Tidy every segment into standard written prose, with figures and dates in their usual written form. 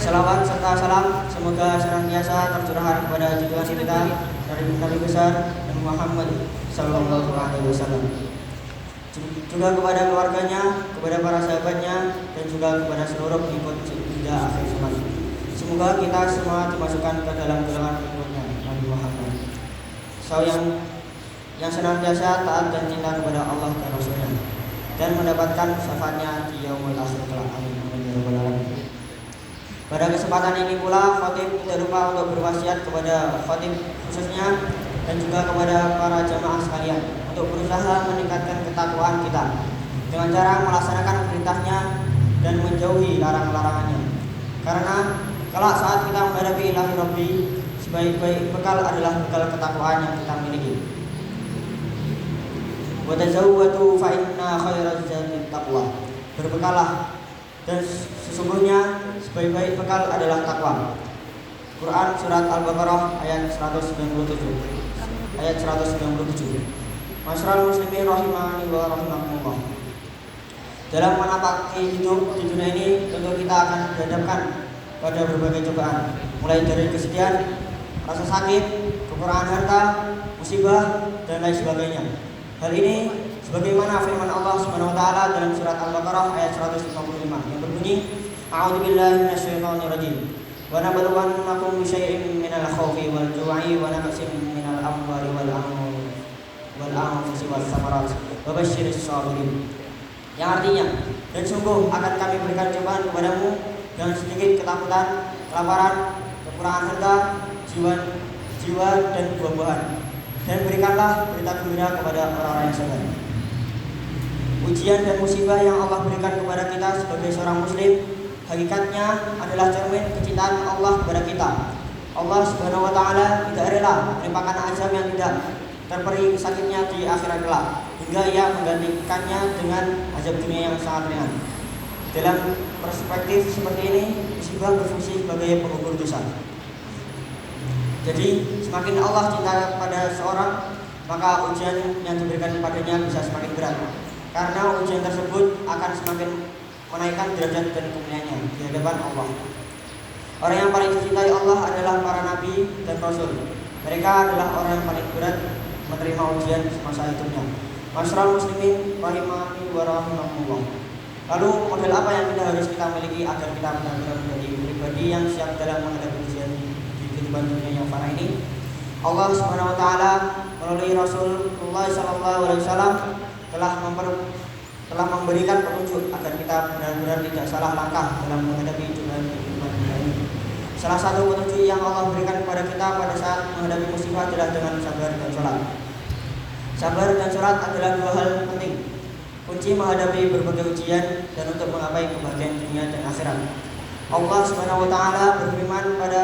Salawat serta salam semoga senantiasa tercurahkan kepada junjungan kita dari Nabi besar Muhammad Sallallahu Alaihi Wasallam, juga kepada keluarganya, kepada para sahabatnya, dan juga kepada seluruh pengikut hingga akhir zaman. Semoga kita semua dimasukkan ke dalam golongan pengikutnya Nabi Muhammad, yang senantiasa taat dan cinta kepada Allah dan Rasulnya, dan mendapatkan syafaatnya di yaumul akhir kelak. Amin ya rabbal alamin. Pada kesempatan ini pula khatib tidak lupa untuk berwasiat kepada khatib khususnya dan juga kepada para jamaah sekalian untuk berusaha meningkatkan ketakwaan kita dengan cara melaksanakan perintahnya dan menjauhi larang-larangannya. Karena kelak saat kita menghadapi ilahi Rabbi, sebaik-baik bekal adalah bekal ketakwaan yang kita miliki. Wa tazawwadu fa inna khairaz zadi taqwa. Berbekalah, dan sesungguhnya sebaik-baik bekal adalah takwa. Quran surat Al-Baqarah ayat 197. Ayat 197. Masyarul muslimin rahimani wa rahimakumullah. Dalam menapaki hidup di dunia ini, tentu kita akan dihadapkan pada berbagai cobaan, mulai dari kesedihan, rasa sakit, kekurangan harta, musibah, dan lain sebagainya. Hal ini sebagaimana firman Allah Subhanahu wa taala dalam surat Al-Baqarah ayat 155 yang berbunyi, A'udzubillahi minasyaitonir rajim. Wa nabluwannakum bisyai'in minal khaufi wal ju'i wa naqsin minal amwali wal anfusi was samarat wa basyiris sabirin. Yang artinya, dan sungguh akan kami berikan cobaan kepadamu dengan sedikit ketakutan, kelaparan, kekurangan harta, jiwa dan buah-buahan. Dan berikanlah berita gembira kepada orang-orang yang sabar. Ujian dan musibah yang Allah berikan kepada kita sebagai seorang muslim hakikatnya adalah cermin kecintaan Allah kepada kita. Allah Subhanahu wa taala tidak rela menimpakan azab yang tidak terperi sakitnya di akhirat kelak, hingga ia menggantikannya dengan azab dunia yang sangat ringan. Dalam perspektif seperti ini, musibah berfungsi sebagai pengukur dosa. Jadi semakin Allah cinta kepada seorang, maka ujian yang diberikan kepadanya bisa semakin berat, karena ujian tersebut akan semakin menaikkan derajat dan kemuliaannya di hadapan Allah. Orang yang paling dicintai Allah adalah para nabi dan rasul. Mereka adalah orang yang paling berat menerima ujian semasa hidupnya. Masyarul muslimin rahimani wa rahimakumullah. Lalu model apa yang harus kita miliki agar kita benar-benar menjadi pribadi yang siap dalam menghadapi ujian di kehidupan dunia yang fana ini? Allah Subhanahu wa taala melalui Rasulullah sallallahu alaihi wasallam telah memberikan petunjuk agar kita benar-benar tidak salah langkah dalam menghadapi cobaan kehidupan dunia ini. Salah satu petunjuk yang Allah berikan kepada kita pada saat menghadapi musibah adalah dengan sabar dan sholat. Sabar dan sholat adalah dua hal penting, kunci menghadapi berbagai ujian dan untuk menggapai kebahagiaan dunia dan akhirat. Allah Subhanahu wa taala berfirman pada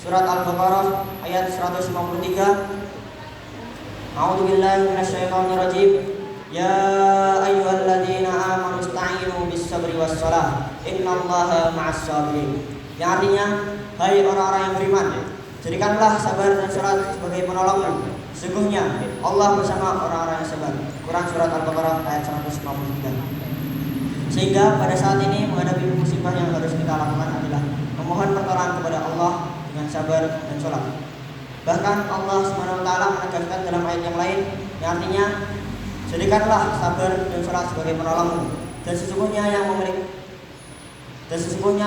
surat Al-Baqarah ayat 153, A'udzubillahi minasyaitonir rajim. Ya ayyuhalladzina amanu ista'inu bis-sabri was-shalah innallaha ma'as sabirin. Yang artinya, hai orang-orang yang beriman, jadikanlah sabar dan salat sebagai penolongmu. Sesungguhnya Allah bersama orang-orang yang sabar. Quran surat Al-Baqarah ayat 153. Sehingga pada saat ini menghadapi musibah yang harus kita lakukan adalah memohon pertolongan kepada Allah dengan sabar dan salat. Bahkan Allah Subhanahu wa taala menegaskan dalam ayat yang lain yang artinya, jadikanlah sabar dan salat sebagai penolongmu, dan sesungguhnya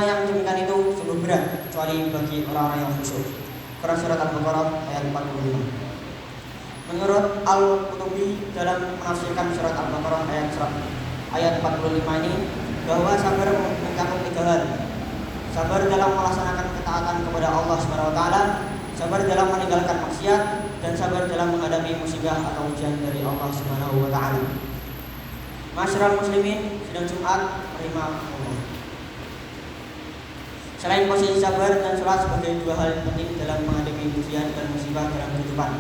yang demikian itu sungguh berat kecuali bagi orang-orang yang khusyuk. Quran surat Al-Baqarah ayat 45. Menurut Al-Qutubi dalam menafsirkan surat Al-Baqarah ayat 45 ini, bahwa sabar mencakup tiga hal. Sabar dalam melaksanakan ketaatan kepada Allah Subhanahu wa taala, sabar dalam meninggalkan maksiat, dan sabar dalam menghadapi musibah atau ujian dari Allah Subhanahu wa taala. Masyarul muslimin, sidang Jumat rahimahumullah. Selain posisi sabar dan sholat sebagai dua hal penting dalam menghadapi ujian dan musibah dalam kehidupan,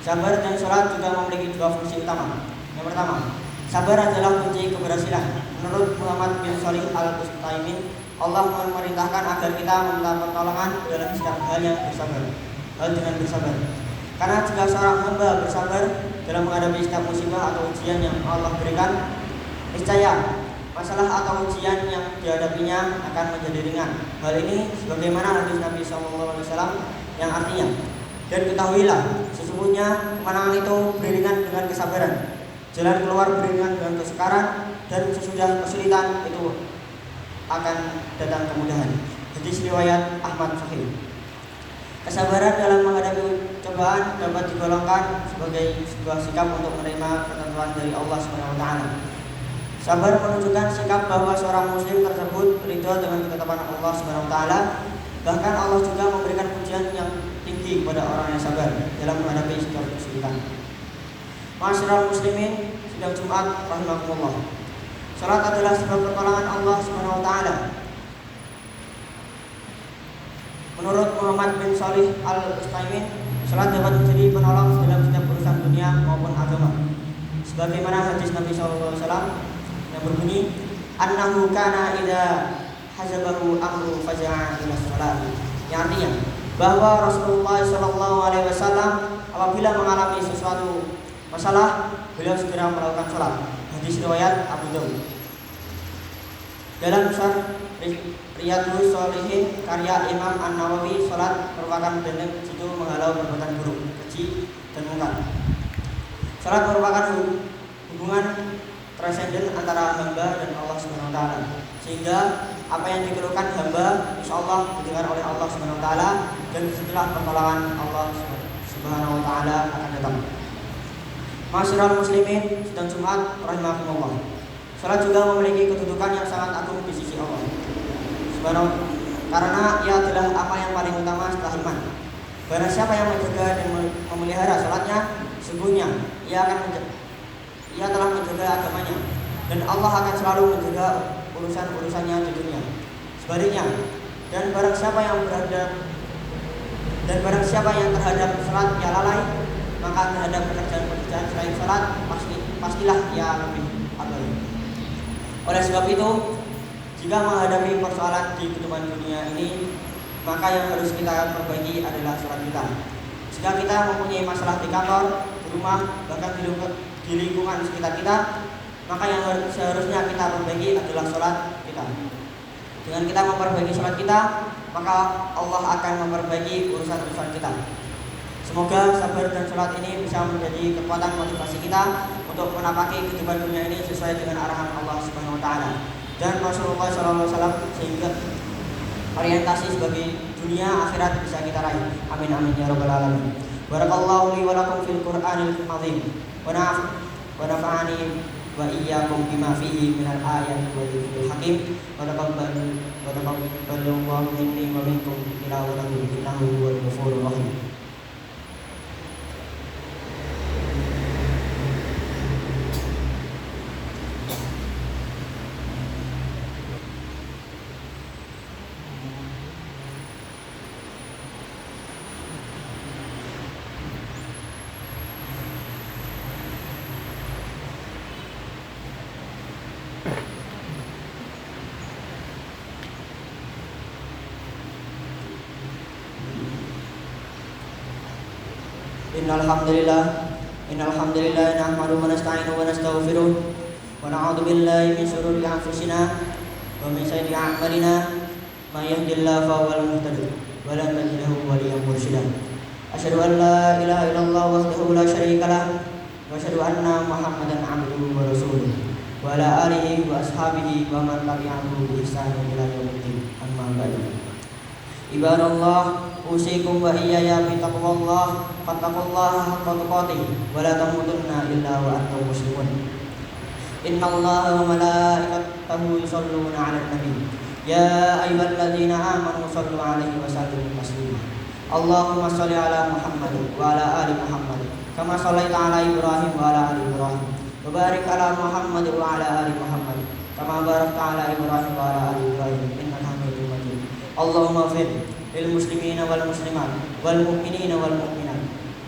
sabar dan sholat juga memiliki dua fungsi utama. Yang pertama, sabar adalah kunci keberhasilan. Menurut Muhammad bin Shalih Al-Utsaimin, Allah memerintahkan agar kita meminta pertolongan dalam setiap hal dengan bersabar. Karena jika seorang hamba bersabar dalam menghadapi setiap musibah atau ujian yang Allah berikan, niscaya masalah atau ujian yang dihadapinya akan menjadi ringan. Hal ini sebagaimana hadis Nabi SAW yang artinya, dan ketahuilah sesungguhnya kemenangan itu beriringan dengan kesabaran, jalan keluar beriringan dengan kesukaran, dan sesudah kesulitan itu akan datang kemudahan. Hadis riwayat Ahmad Sahih. Kesabaran dalam menghadapi cobaan dapat digolongkan sebagai sebuah sikap untuk menerima ketentuan dari Allah SWT. Sabar menunjukkan sikap bahwa seorang muslim tersebut ridho dengan ketetapan Allah SWT. Bahkan Allah juga memberikan pujian yang tinggi kepada orang yang sabar dalam menghadapi segala kesulitan. Masyarakat muslimin, sidang Jumat rahimakumullah. Salat adalah sebab pertolongan Allah SWT. Menurut Muhammad bin Shalih Al-Utsaimin, salat dapat menjadi penolong dalam setiap urusan dunia maupun agama. Sebagaimana hadis Nabi SAW yang berbunyi, "Annahu kana idza hazabahu amru faja'a ila shalah." Yang artinya bahwa Rasulullah SAW apabila mengalami sesuatu masalah, beliau segera melakukan salat. Hadis riwayat Abu Dawud. Dalam Syarh Riyadhus Shalihin karya Imam An-Nawawi, salat merupakan bentuk jitu menghalau perbuatan buruk, keji, dan mungkar. Salat merupakan hubungan transenden antara hamba dan Allah SWT, sehingga apa yang dikeluhkan hamba insya Allah didengar oleh Allah SWT, dan setelah pertolongan Allah SWT akan datang. Masyarakat muslimin, sidang Jumat rahimakumullah. Salat juga memiliki kedudukan yang sangat agung di sisi Allah Subhanahu, karena ia adalah apa yang paling utama setelah iman. Barang siapa yang menjaga dan memelihara salatnya, sesungguhnya ia telah menjaga agamanya, dan Allah akan selalu menjaga urusan-urusannya di dunia. Sebaliknya, dan barang siapa yang terhadap salat ia lalai, maka terhadap pekerjaan-pekerjaan selain salat pastilah ia lebih abai. Oleh sebab itu, jika menghadapi persoalan di kehidupan dunia ini, maka yang harus kita perbaiki adalah salat kita. Jika kita mempunyai masalah di kantor, di rumah, bahkan di lingkungan sekitar kita, maka yang seharusnya kita perbaiki adalah salat kita. Dengan kita memperbaiki salat kita, maka Allah akan memperbaiki urusan-urusan kita. Semoga sabar dan salat ini bisa menjadi kekuatan motivasi kita untuk menapaki kehidupan dunia ini sesuai dengan arahan Allah Subhanahu wa taala dan Rasulullah SAW, sehingga orientasi sebagai dunia akhirat bisa kita raih. Amin amin ya rabbal alamin. Barakallahu li wa lakum fil Qur'anil azim. Wa nafa'ani wa iyyakum bima fihi minal ayati wa dzikril hakim. Wa taqabbalallahu minni wa minkum tilawatahu innahu huwal ghafurur rahim. Innal hamdalillah nahmaduhu wa nasta'inuhu wa nastaghfiruh wa na'udzu billahi min shururi anfusina wa min sayyiati a'malina. May yahdihillahu fahuwal muhtadi wa la tajid lahu waliyyan mursyida. Asyhadu an la ilaha illallah wahdahu la syarika lah wa asyhadu anna Muhammadan 'abduhu wa rasuluh wa ala alihi wa ashabihi wa man tabi'ahu bi ihsanin ila yaumil amma ba'du. Ibadallah, usikum wa iyaya bi taqwallah, fattaqullaha haqqa tuqatih wa la tamutunna illa wa antum muslimun. Innallaha wa malaikatahu yusholluna 'alan nabi. Ya ayyuhalladzina amanu shallu 'alaihi wa sallimu taslima. Allahumma shalli 'ala Muhammad wa 'ala ali Muhammad kama shallaita 'ala Ibrahim wa 'ala ali Ibrahim. Wa barik 'ala Muhammad wa 'ala ali Muhammad kama barakta 'ala Ibrahim wa 'ala ali Ibrahim innaka Hamidum Majid. Allahumma fir lil muslimina wal muslimat wal mu'minina wal mu'minat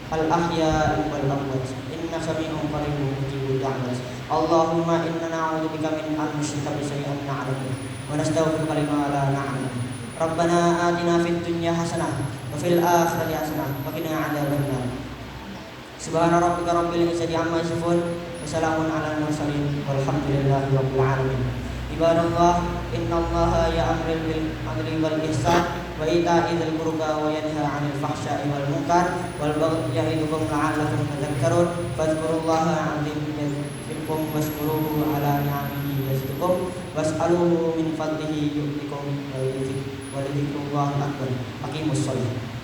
al ahya'i wal amwat innaka sami'un qaribun mujibud da'wat. Allahumma inna na'udzubika min an nusyrika bi shay'in na'lamu wa nastaghfiruka lima la na'lam. Rabbana atina fid dunya hasanah wa fil akhirati hasanah wa qina 'adzabannar. Subhana rabbika rabbil izzati amma yasifun wa salamun 'alal mursalin walhamdulillahi rabbil alamin. Ibadallah, innallaha ya'muru bil 'adli wal ihsan wa ita'i dzil qurba wa yanha 'anil fahsya'i wal munkar wal baghi ya'idukum la'allakum tadhakkarun. Fadhkurullaha 'azim yadhkurkum washkuruhu 'ala ni'amihi yazidkum was'aluhu min fadlihi yu'tikum wa lidzikrullahi akbar. Aqimus shalah.